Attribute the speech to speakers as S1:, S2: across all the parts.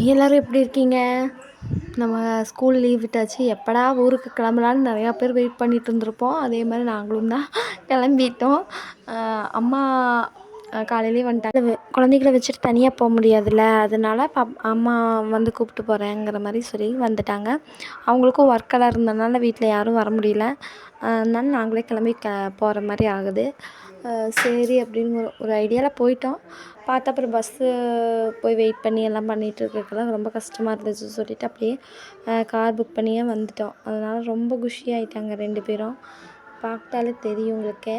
S1: எல்லோரும் எப்படி இருக்கீங்க? நம்ம ஸ்கூல் லீவ் விட்டாச்சு. எப்படா ஊருக்கு கிளம்பலான்னு நிறையா பேர் வெயிட் பண்ணிட்டு இருந்திருப்போம். அதே மாதிரி நாங்களும் தான் கிளம்பிட்டோம். அம்மா காலையிலேயே வந்துட்டாங்க. குழந்தைகள வச்சுட்டு தனியாக போக முடியாதுல்ல, அதனால அம்மா வந்து கூப்பிட்டு போகிறேங்கிற மாதிரி சொல்லி வந்துட்டாங்க. அவங்களுக்கும் ஒர்க்கெல்லாம் இருந்ததுனால வீட்டில் யாரும் வர முடியல. அதனால நாங்களே கிளம்பி போகிற மாதிரி ஆகுது. சரி அப்படின்னு ஒரு ஐடியாவில் போயிட்டோம். பார்த்தா அப்புறம் பஸ்ஸு போய் வெயிட் பண்ணி எல்லாம் பண்ணிகிட்டு இருக்கிறதுக்கெல்லாம் ரொம்ப கஷ்டமாக இருந்துச்சு சொல்லிவிட்டு அப்படியே கார் புக் பண்ணியே வந்துட்டோம். அதனால் ரொம்ப குஷியாகிட்டாங்க 2 பேரும். பார்த்தாலே தெரியும் உங்களுக்கே.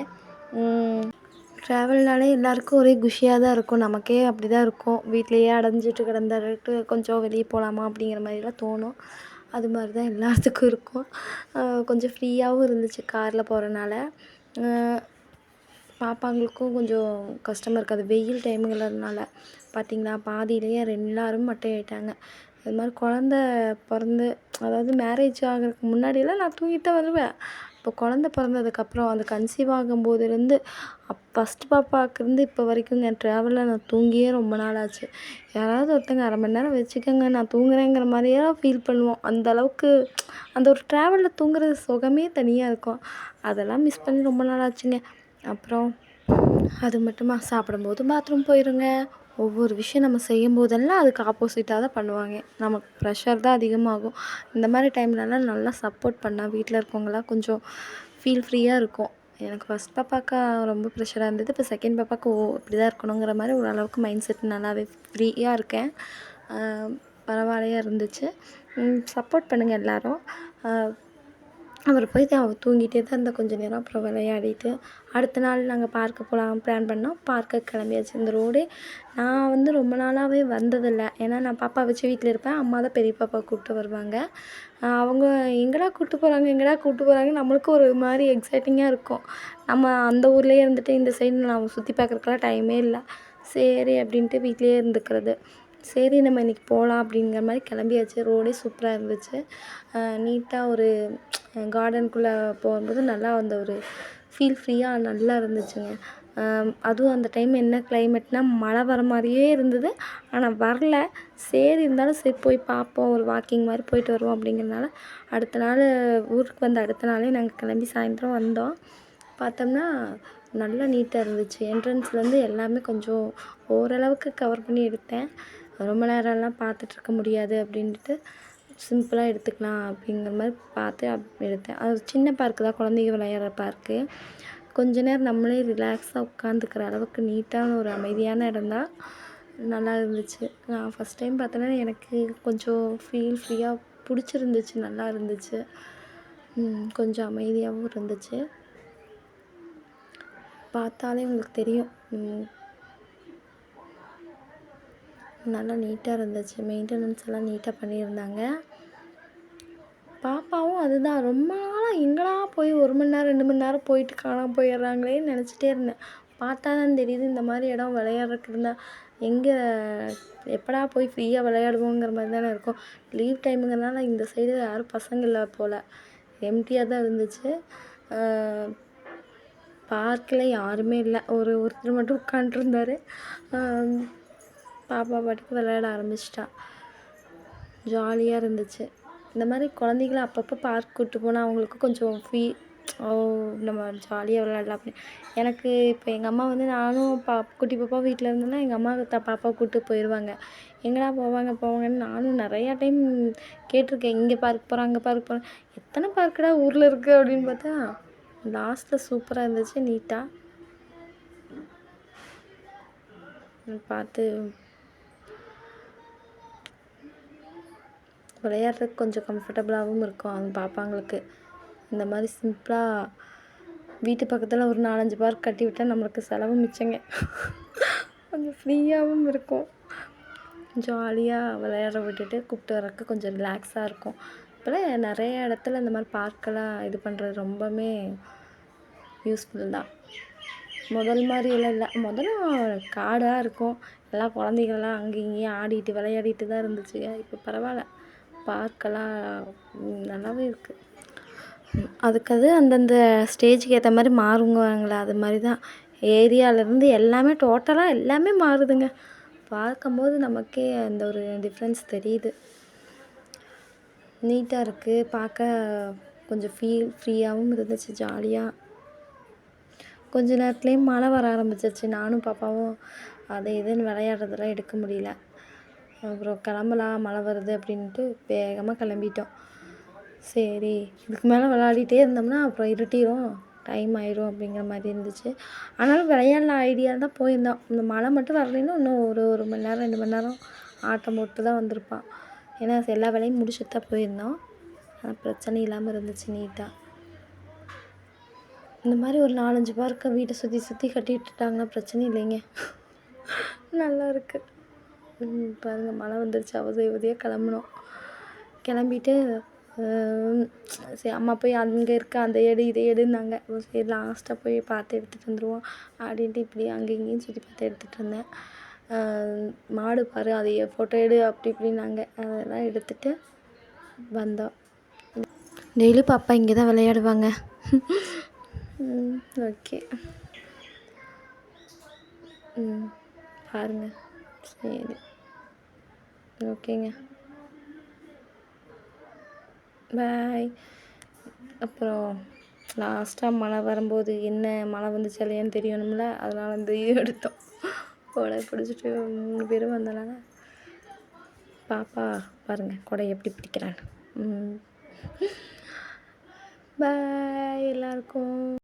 S1: ட்ராவல்னாலே எல்லாேருக்கும் ஒரே குஷியாக தான் இருக்கும். நமக்கே அப்படி தான் இருக்கும். வீட்லேயே அடைஞ்சிட்டு கிடந்துட்டு கொஞ்சம் வெளியே போகலாமா அப்படிங்கிற மாதிரிலாம் தோணும். அது மாதிரி தான் எல்லாத்துக்கும் இருக்கும். கொஞ்சம் ஃப்ரீயாகவும் இருந்துச்சு காரில் போகிறனால. பாப்பாங்களுக்கும் கொஞ்சம் கஷ்டமாக இருக்காது. வெயில் டைமுங்கிறதுனால பார்த்திங்களா, பாதியிலேயே எல்லாரும் மட்டை ஆகிட்டாங்க. அது மாதிரி குழந்த பிறந்து, அதாவது மேரேஜ் ஆகிறதுக்கு முன்னாடியெல்லாம் நான் தூங்கிட்டு தான் வருவேன். இப்போ குழந்த பிறந்ததுக்கப்புறம் அந்த கன்சீவ் ஆகும்போதுலேருந்து ஃபஸ்ட்டு பாப்பாவுக்குருந்து இப்போ வரைக்குங்க ட்ராவலில் நான் தூங்கியே ரொம்ப நாள் ஆச்சு. யாராவது ஒருத்தங்க 1/2 மணி நேரம் வச்சுக்கோங்க, நான் தூங்குறேங்கிற மாதிரியே ஃபீல் பண்ணுவோம். அந்தளவுக்கு அந்த ஒரு ட்ராவலில் தூங்குறது சுகமே தனியாக இருக்கும். அதெல்லாம் மிஸ் பண்ணி ரொம்ப நாள் ஆச்சுங்க. அப்புறம் அது மட்டுமா, சாப்பிடும்போது பாத்ரூம் போயிருங்க. ஒவ்வொரு விஷயம் நம்ம செய்யும்போதெல்லாம் அதுக்கு ஆப்போசிட்டாக தான் பண்ணுவாங்க. நமக்கு ப்ரெஷர் தான் அதிகமாகும். இந்த மாதிரி டைம்லலாம் நல்லா சப்போர்ட் பண்ணால் வீட்டில் இருக்கவங்களாம் கொஞ்சம் ஃபீல் ஃப்ரீயாக இருக்கும். எனக்கு ஃபஸ்ட் பாப்பாவுக்கு ரொம்ப ப்ரெஷராக இருந்தது. இப்போ செகண்ட் பாப்பாவுக்கு இப்படி தான் இருக்கணுங்கிற மாதிரி ஓரளவுக்கு மைண்ட் செட் நல்லாவே ஃப்ரீயாக இருக்கேன். பரவாயில்லையா இருந்துச்சு. சப்போர்ட் பண்ணுங்கள் எல்லோரும். அப்புறம் போய் அவள் தூங்கிட்டே தான் இருந்தால் கொஞ்சம் நேரம். அப்புறம் விளையாடிட்டு அடுத்த நாள் நாங்கள் பார்க்கு போகலாம் பிளான் பண்ணோம். பார்க்குக்கு கிளம்பியாச்சு. இந்த ரோடே நான் வந்து ரொம்ப நாளாகவே வந்ததில்லை. ஏன்னா நான் பாப்பா வச்சு வீட்டில் இருப்பேன். அம்மா தான் பெரிய பாப்பா கூப்பிட்டு வருவாங்க. அவங்க எங்கடா கூப்பிட்டு போகிறாங்க, எங்கடா கூப்பிட்டு போகிறாங்க, நம்மளுக்கும் ஒரு மாதிரி எக்ஸைட்டிங்காக இருக்கும். நம்ம அந்த ஊர்லேயே இருந்துட்டு இந்த சைடு நான் சுற்றி பார்க்குறதுக்கெல்லாம் டைமே இல்லை. சரி அப்படின்ட்டு வீட்லேயே இருந்துக்கிறது. சரி நம்ம இன்றைக்கி போகலாம் அப்படிங்கிற மாதிரி கிளம்பியாச்சு. ரோடே சூப்பராக இருந்துச்சு. நீட்டாக ஒரு கார்டனுக்குள்ளே போகும்போது நல்லா அந்த ஒரு ஃபீல் ஃப்ரீயாக நல்லா இருந்துச்சுங்க. அதுவும் அந்த டைம் என்ன கிளைமேட்னால் மழை வர மாதிரியே இருந்தது. ஆனால் வரல. சரி இருந்தாலும் சரி போய் பார்ப்போம், ஒரு வாக்கிங் மாதிரி போயிட்டு வருவோம் அப்படிங்கிறனால அடுத்த நாள் ஊருக்கு வந்த அடுத்த நாளே நாங்கள் கிளம்பி சாயந்தரம் வந்தோம். பார்த்தோம்னா நல்லா நீட்டாக இருந்துச்சு. என்ட்ரன்ஸ்லேருந்து எல்லாமே கொஞ்சம் ஓரளவுக்கு கவர் பண்ணி எடுத்தேன். ரொம்ப நேரம்லாம் பார்த்துட்ருக்க முடியாது அப்படின்ட்டு சிம்பிளாக எடுத்துக்கலாம் அப்படிங்கிற மாதிரி பார்த்து எடுத்தேன். அது சின்ன பார்க்கு தான், குழந்தைங்க விளையாடுற பார்க்கு. கொஞ்ச நேரம் நம்மளே ரிலாக்ஸாக உட்காந்துக்கிற அளவுக்கு நீட்டான ஒரு அமைதியான இடம் தான். நல்லா இருந்துச்சு. நான் ஃபஸ்ட் டைம் பார்த்தோன்னா எனக்கு கொஞ்சம் ஃபீல் ஃப்ரீயாக பிடிச்சிருந்துச்சு. நல்லா இருந்துச்சு. கொஞ்சம் அமைதியாகவும் இருந்துச்சு. பார்த்தாலே உங்களுக்கு தெரியும். நல்லா நீட்டாக இருந்துச்சு. மெயின்டெனன்ஸ் எல்லாம் நீட்டாக பண்ணியிருந்தாங்க. பாப்பாவும் அதுதான் ரொம்ப நாளாக எங்கடா போய் 1 மணி நேரம் 2 மணி நேரம் போயிட்டு காணாமல் போயிடுறாங்களேன்னு நினச்சிட்டே இருந்தேன். பார்த்தா தான் தெரியுது இந்த மாதிரி இடம் விளையாடுறதுக்கு இருந்தால் எங்கே எப்படா போய் ஃப்ரீயாக விளையாடுவோங்கிற மாதிரி தானே இருக்கும். லீவ் டைமுங்கிறனால இந்த சைடு யாரும் பசங்க இல்லை போல், எம்டியாக தான் இருந்துச்சு. பார்க்கில் யாருமே இல்லை. ஒருத்தர் மட்டும் உட்காண்ட்ருந்தார். பாப்பா பாட்டுக்கு விளையாட ஆரம்பிச்சிட்டா. ஜாலியாக இருந்துச்சு. இந்த மாதிரி குழந்தைங்கள அப்பப்போ பார்க் கூப்பிட்டு போனால் அவங்களுக்கு கொஞ்சம் நம்ம ஜாலியாக விளையாடலாம் அப்படி. எனக்கு இப்போ எங்கள் அம்மா வந்து நானும் குட்டி பாப்பா வீட்டில் இருந்தேன்னா எங்கள் அம்மா பாப்பாவை கூப்பிட்டு போயிடுவாங்க. எங்கடா போவாங்கன்னு நானும் நிறையா டைம் கேட்டிருக்கேன். இங்கே பார்க் போகிறேன், அங்கே பார்க் போகிறேன். எத்தனை பார்க்குடா ஊரில் இருக்குது அப்படின்னு பார்த்தா லாஸ்ட்டில் சூப்பராக இருந்துச்சு. நீட்டாக பார்த்து விளையாடுறதுக்கு கொஞ்சம் கம்ஃபர்டபுளாகவும் இருக்கும் அவங்க பாப்பாங்களுக்கு. இந்த மாதிரி சிம்பிளாக வீட்டு பக்கத்தில் ஒரு 4-5 பார்க் கட்டி விட்டால் நம்மளுக்கு செலவு மிச்சங்க. கொஞ்சம் ஃப்ரீயாகவும் இருக்கும். ஜாலியாக விளையாட விட்டுட்டு கூப்பிட்டு வரக்கு கொஞ்சம் ரிலாக்ஸாக இருக்கும். இப்போலாம் நிறைய இடத்துல இந்த மாதிரி பார்க்கெல்லாம் இது பண்ணுறது ரொம்பவுமே யூஸ்ஃபுல் தான். முதல் மாதிரியெல்லாம் இல்லை. முதல்ல காடாக இருக்கும். எல்லாம் குழந்தைகள்லாம் அங்கே இங்கேயும் ஆடிட்டு விளையாடிட்டு தான் இருந்துச்சு. இப்போ பரவாயில்ல, பார்க்கெல்லாம் நல்லாவே இருக்குது. அதுக்கு அந்தந்த ஸ்டேஜுக்கு ஏற்ற மாதிரி மாறுங்குவாங்களே, அது மாதிரி தான் ஏரியாவிலேருந்து எல்லாமே டோட்டலாக எல்லாமே மாறுதுங்க. பார்க்கும்போது நமக்கே அந்த ஒரு டிஃப்ரென்ஸ் தெரியுது. நீட்டாக இருக்குது பார்க்க. கொஞ்சம் ஃப்ரீயாகவும் இருந்துச்சு, ஜாலியாக. கொஞ்ச நேரத்துலேயே மழை வர ஆரம்பிச்சிருச்சு. நானும் பாப்பாவும் அது இதுன்னு விளையாடுறதெல்லாம் எடுக்க முடியல. அப்புறம் கிளம்பலாம், மழை வருது அப்படின்ட்டு வேகமாக கிளம்பிட்டோம். சரி, இதுக்கு மேலே விளையாடிட்டே இருந்தோம்னா அப்புறம் இருட்டிடும், டைம் ஆயிரும் அப்படிங்கிற மாதிரி இருந்துச்சு. ஆனாலும் விளையாடலாம் ஐடியா தான் போயிருந்தோம். இந்த மழை மட்டும் வரலைன்னா இன்னும் ஒரு மணி நேரம் 2 மணி நேரம் ஆட்டம் போட்டு தான் வந்திருப்பான். ஏன்னா எல்லா வேலையும் முடிச்சுட்டு தான் போயிருந்தோம். ஆனால் பிரச்சனை இல்லாமல் இருந்துச்சு, நீட்டாக. இந்த மாதிரி ஒரு 4-5 பார்க்க வீட்டை சுற்றி சுற்றி கட்டி விட்டுட்டாங்கன்னா பிரச்சனை இல்லைங்க. நல்லா இருக்குது. பாருங்கள், மழை வந்துருச்சு. அவதியாக கிளம்புனோம். கிளம்பிட்டு சரி, அம்மா போய் அங்கே இருக்க அந்த இதை எடுன்னாங்க. சரி, லாஸ்ட்டாக போய் பார்த்து எடுத்துகிட்டு வந்துடுவோம் அப்படின்ட்டு இப்படி அங்கே இங்கேயும் சுற்றி பார்த்து எடுத்துகிட்டு இருந்தேன். மாடு பாரு, அதை ஃபோட்டோ எடு அப்படி இப்படின்னாங்க. அதெல்லாம் எடுத்துகிட்டு வந்தோம். டெய்லி பாப்பா இங்கே தான் விளையாடுவாங்க. ஓகே. பாருங்கள். சரி, ஓகேங்க, பாய். அப்புறம் லாஸ்ட்டாக மழை வரும்போது என்ன மழை வந்துச்சு இல்லையான்னு தெரியணும்ல, அதனால் இந்த எடுத்தோம். கொடை பிடிச்சிட்டு 3 பேரும் வந்தனால பாப்பா பாருங்கள் கொடை எப்படி பிடிக்கிறான்னு. பாய் எல்லாருக்கும்.